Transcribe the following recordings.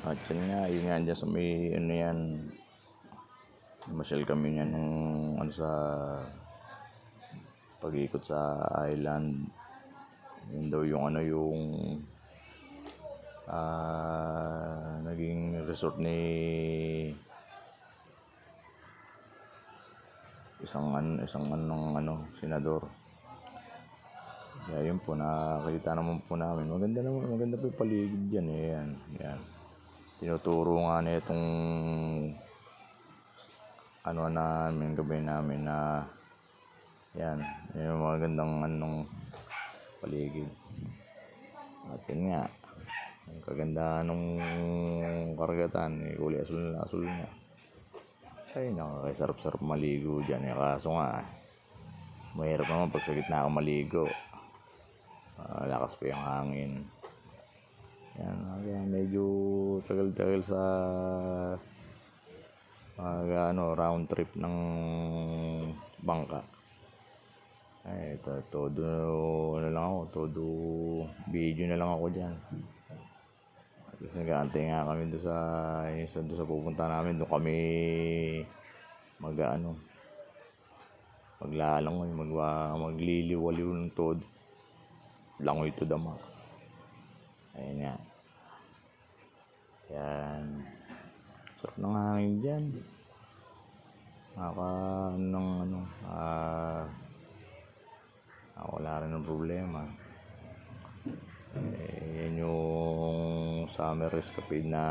At yun nga dyan sa may ano yan, masyal kami niyan nung ano sa pag-ikot sa island. Yun daw yung ano yung naging resort ni isang senador. Kaya yun po, nakakita naman po namin. Maganda po yung paligid dyan eh. Yan. Tinuturo nga na itong gabay namin na yan, yung magandang paligid. At yun nga, ang kaganda nung karagatan, kulay asul nga. Ay, nakakasarap-sarap maligo dyan eh. Kaso nga, mahirap naman pag sa gitna ka maligo. Lakas pa yung hangin. Yan, kaya medyo tagal-tagal sa round trip ng bangka. Ay, todo video na lang ako dyan. Kasi nag-aantay nga kami doon sa pupunta namin. Doon kami maglalangoy, magliliwaliw ng todo. Langoy to the max. Ayun nga. Yan. Sarap ng hangin dyan. Wala rin ng problema. Yan yung summer escapade na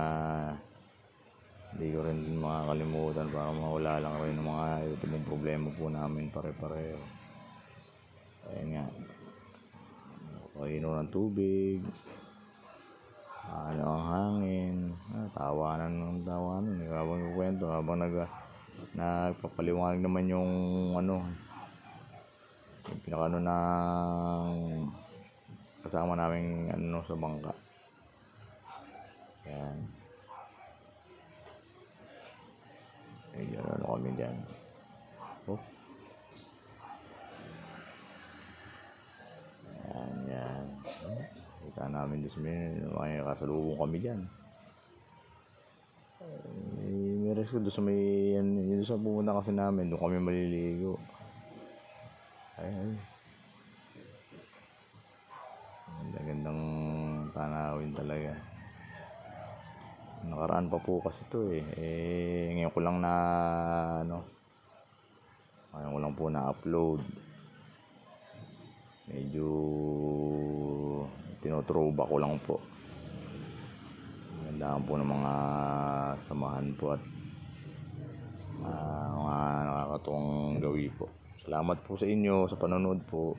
hindi ko rin makakalimutan para mawala lang rin ng mga ibang problema po namin pare-pareho. Ayun nga. Painom ng tubig. Ang hangin. Tawanan. Habang kukwento, habang nagpapaliwanag naman yung pinakano ng kasama namin sa bangka. Yan. Ayun, kami dyan. Yan. Kita namin doon may kasalubong kami dyan. May rescue doon sa may yun sa pumunta kasi namin, doon kami maliligo. Ayun. Gandang tanawin talaga. Nakaraan pa po kasi ito eh. Ngayon ko lang po na-upload. Medyo tinotrova ko lang po. Magandaan po ng mga samahan po at mga nakakatuwang gawi po. Salamat po sa inyo sa panonood po.